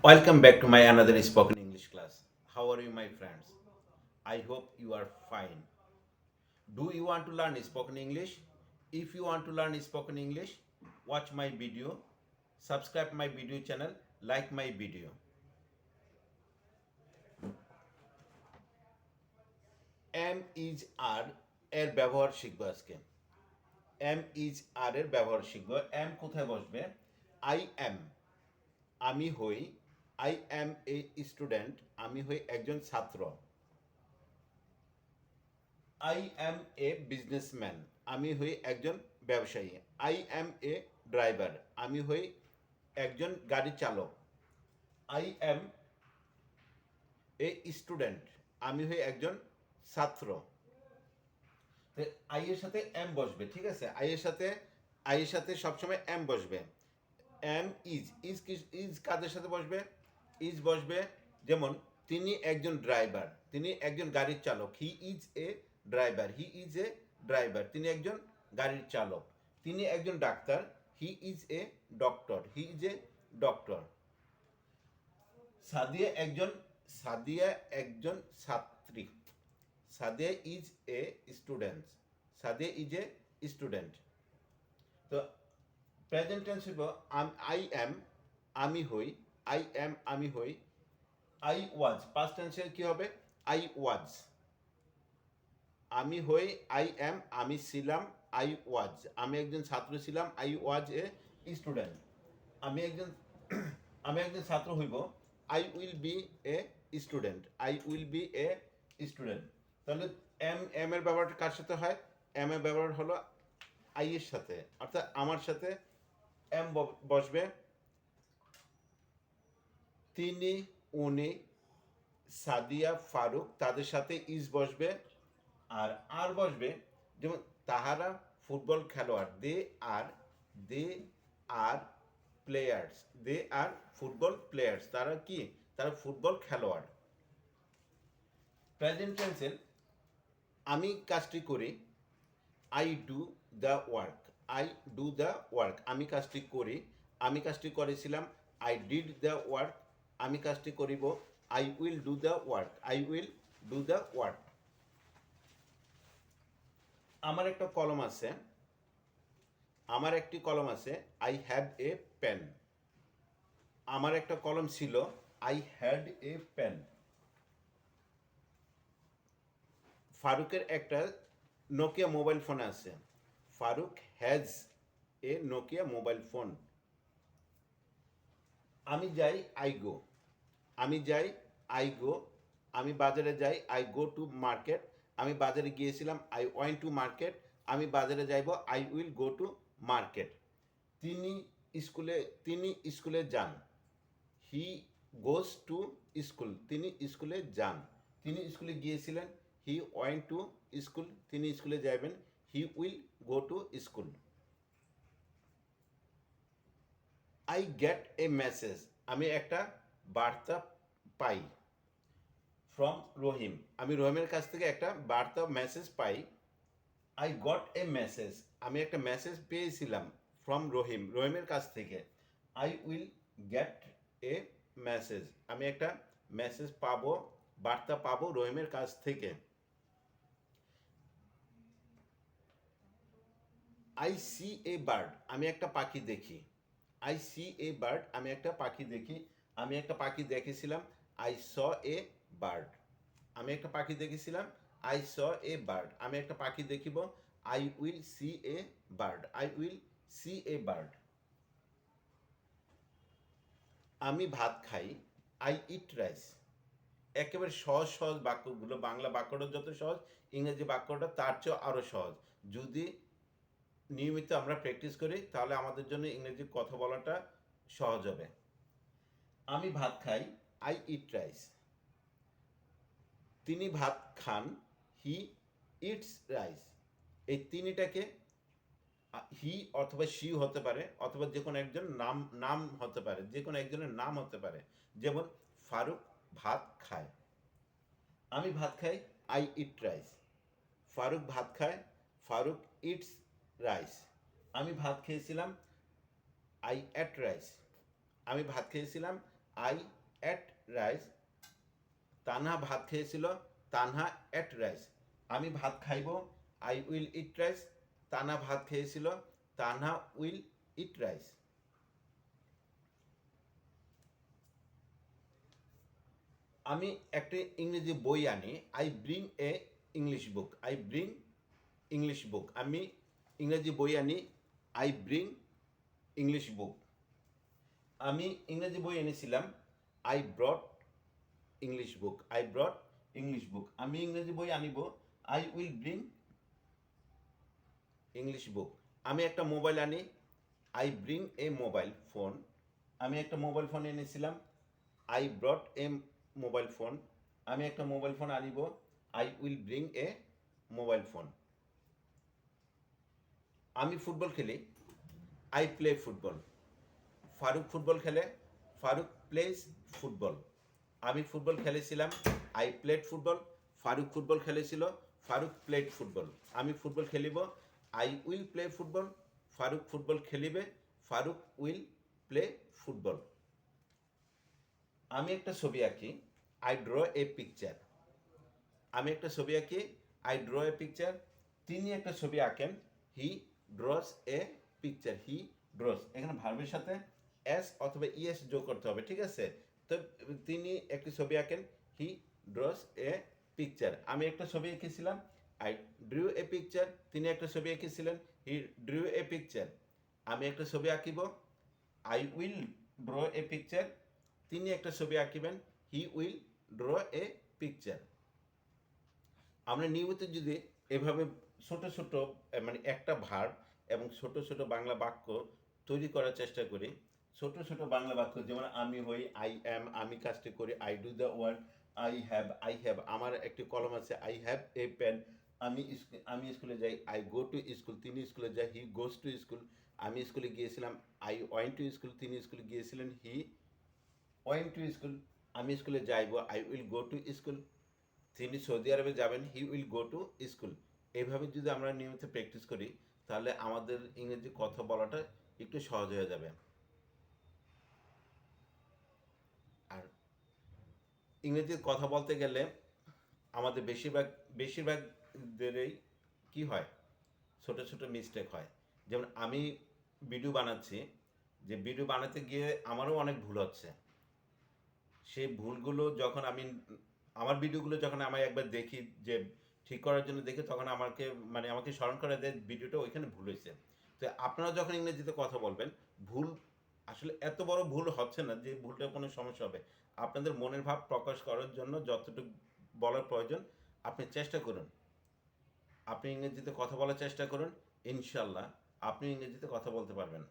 Welcome back to my another spoken English class. How are you, my friends? I hope you are fine. Do you want to learn spoken English? If you want to learn spoken English, watch my video, subscribe my video channel, like my video. Am is are এর ব্যবহার শিখবো আজকে। M is are এর ব্যবহার শিখবো। M কোথায় বসবে? I am, আমি হই। আই এম এ স্টুডেন্ট, আমি হই একজন ছাত্র। আই এম এ বিজনেসম্যান, আমি হই একজন ব্যবসায়ী। আই এম এ ড্রাইভার, আমি হই একজন গাড়ি চালক। আই এম এ স্টুডেন্ট, আমি হই একজন ছাত্র। আই এর সাথে এম বসবে, ঠিক আছে? আই এর সাথে সবসময় এম বসবে। এম ইজ ইজ ইজ কাদের সাথে বসবে? ইজ বসবে যেমন তিনি একজন ড্রাইভার, তিনি একজন গাড়ির চালক। He is a driver, he is a driver, তিনি একজন গাড়ির চালক। তিনি একজন doctor, he is a doctor, he is a doctor. Sadia একজন সাদিয়া একজন ছাত্রী, Sadia is a student, Sadia is a student. তো প্রেজেন্ট টেন্স হইব আই এম, আমি হই। আই এম, আমি হই। আই ওয়াজ, পাস্ট টেন্সে কি হবে? আই ওয়াজ, আমি হই। আই এম, আমি ছিলাম। আই ওয়াজ, আমি একজন ছাত্র ছিলাম। আই ওয়াজ এ স্টুডেন্ট, আমি একজন আমি একজন ছাত্র হইব। I will B a student, I will B a student. তাহলে এম এর ব্যবহারটা কার সাথে হয়? এম এর ব্যবহার হলো আই এর সাথে, অর্থাৎ আমার সাথে এম বসবে। তিনি, উনি, সাদিয়া, ফারুক, তাদের সাথে ইজ বসবে। আর বসবে যেমন তাহারা ফুটবল খেলোয়াড়। They are players, they are football players, তারা কি? তারা ফুটবল খেলোয়াড়। প্রেজেন্ট টেন্সের আমি কাজটি করি। I do the work, I do the work, আমি কাজটি করি। আমি কাজটি করেছিলাম। আই ডিড দ্য ওয়ার্ক, আমি কাজটি করিব। I will do the work, I will do the work. আমার একটা কলম আছে, আমার একটি কলম আছে। আই হ্যাভ এ পেন, আমার একটা কলম ছিল। I had a pen. ফারুকের একটা নোকিয়া মোবাইল ফোন আছে। Faruk has a Nokia mobile phone. আমি যাই, আই গো, আমি যাই, আই গো। আমি বাজারে যাই, আই গো টু মার্কেট, আমি বাজারে গিয়েছিলাম। আই ওয়েন্ট টু মার্কেট, আমি বাজারে যাইব। I will go to market. তিনি স্কুলে তিনি স্কুলে যান। হি গোজ টু স্কুল, তিনি স্কুলে যান। তিনি স্কুলে গিয়েছিলেন। হি ওয়েন্ট টু স্কুল, তিনি স্কুলে যাবেন। He will go to school. I get A message, আমি একটা বার্তা পাই। ফ্রম রহিম, আমি রহিমের কাছ থেকে একটা বার্তা message pi. I got a message, আমি একটা মেসেজ পেয়েছিলাম। ফ্রম রহিম, রহিমের কাছ থেকে। I will get A message, আমি একটা মেসেজ পাবো, বার্তা পাবো রহিমের কাছ থেকে। আই সি এ বার্ড, আমি একটা পাখি দেখি। আই সি এ বার্ড, আমি একটা পাখি দেখি। আমি একটা পাখি দেখেছিলাম। আই স এ বার্ড, আমি একটা পাখি দেখেছিলাম। আই স এ বার্ড, আমি একটা পাখি দেখিব। I will see a bird, I will see a bird. আমি ভাত খাই। আই ইট রাইস, একেবারে সহজ সহজ বাক্যগুলো। বাংলা বাক্যটা যত সহজ, ইংরেজি বাক্যটা তার চেয়েও আরও সহজ। যদি নিয়মিত আমরা প্র্যাকটিস করি তাহলে আমাদের জন্য ইংরেজি কথা বলাটা সহজ হবে। আমি ভাত খাই, আই ইট রাইস। তিনি ভাত খান, হি ইটস রাইস। এই তিনিটাকে হি অথবা শি হতে পারে, অথবা যে কোনো একজন নাম নাম হতে পারে, যে কোনো একজনের নাম হতে পারে। যেমন ফারুক ভাত খায়। আমি ভাত খাই, আই ইট রাইস। ফারুক ভাত খায়, ফারুক ইটস রাইস। আমি ভাত খেয়েছিলাম, আই এট রাইস। আমি ভাত খেয়েছিলাম, আই এট রাইস। তানহা ভাত খেয়েছিল, তানহা এট রাইস। আমি ভাত খাইব, I will eat rice. Tanha ভাত খেয়েছিল, তানহা উইল ইট রাইস। আমি একটা ইংরেজি বই আনি, I bring A English book. I bring English book. আমি ইংরেজি বই আনি, আই ব্রিং ইংলিশ বুক। আমি ইংরেজি বই এনেছিলাম, I brought English book. I brought English book. আমি ইংরেজি বই আনিব, I will bring English book. আমি একটা মোবাইল আনি, I bring a mobile phone. আমি একটা মোবাইল ফোন এনেছিলাম, I brought a mobile phone. আমি একটা মোবাইল ফোন আনিব, I will bring a mobile phone. আমি ফুটবল খেলি, I play football. Faruk football খেলে, ফারুক প্লেস ফুটবল। আমি ফুটবল খেলেছিলাম, I played football. Faruk football খেলেছিল, ফারুক প্লেড ফুটবল। আমি ফুটবল খেলিব, I will play football. Faruk football খেলিবে, ফারুক উইল প্লে ফুটবল। আমি একটা ছবি আঁকি, আই ড্র এ পিকচার। আমি একটা ছবি আঁকি, আই ড্র এ পিকচার। তিনি একটা ছবি আঁকেন, he draws a picture. He draws, এখানে ভার্বের সাথে এস অথবা ইএস যোগ করতে হবে, ঠিক আছে? তো তিনি একটি ছবি আঁকেন, হি ড্রস এ পিকচার। আমি একটা ছবি এঁকেছিলাম, আই ড্রিউ এ পিকচার। তিনি একটা ছবি এঁকেছিলেন, হি ড্রিউ এ পিকচার। আমি একটা ছবি আঁকিব, I will draw a picture. তিনি একটা ছবি আঁকিবেন, he will draw a picture. আমরা নিয়মিত যদি এভাবে ছোট ছোট মানে একটা ভার্ব এবং ছোট ছোট বাংলা বাক্য তৈরি করার চেষ্টা করি, ছোট ছোট বাংলা বাক্য যেমন আমি হই, আই অ্যাম, আমি কাজটি করি, I do the work, I have, আমার একটি কলম আছে, আই হ্যাভ এ পেন। আমি স্কুলে যাই, আই গো টু স্কুল। তিনি স্কুলে যায়, হি গোজ টু স্কুল। আমি স্কুলে গিয়েছিলাম, আই ওয়েন্ট টু স্কুল। তিনি স্কুলে গিয়েছিলেন, হি ওয়েন্ট টু স্কুল। আমি স্কুলে যাইব, I will go to school. তিনি সৌদি আরবে যাবেন, he will go to school. এইভাবে যদি আমরা নিয়মিত প্র্যাকটিস করি, তাহলে আমাদের ইংরেজি কথা বলাটা একটু সহজ হয়ে যাবে। আর ইংরেজি কথা বলতে গেলে আমাদের বেশিরভাগদেরই কি হয়, ছোট ছোট মিস্টেক হয়। যেমন আমি ভিডিও বানাচ্ছি, যে ভিডিও বানাতে গিয়ে আমারও অনেক ভুল হচ্ছে। সেই ভুলগুলো যখন আমি আমার ভিডিওগুলো যখন আমি একবার দেখি, যে ঠিক করার জন্য দেখি, তখন আমাকে স্মরণ করে দেয় ভিডিওটা ওইখানে ভুল হয়েছে। তো আপনারা যখন ইংরেজিতে কথা বলবেন, ভুল আসলে এত বড় ভুল হচ্ছে না যে ভুলটা কোনো সমস্যা হবে। আপনাদের মনের ভাব প্রকাশ করার জন্য যতটুকু বলার প্রয়োজন আপনি চেষ্টা করুন। আপনি ইংরেজিতে কথা বলার চেষ্টা করুন, ইনশাল্লাহ আপনি ইংরেজিতে কথা বলতে পারবেন।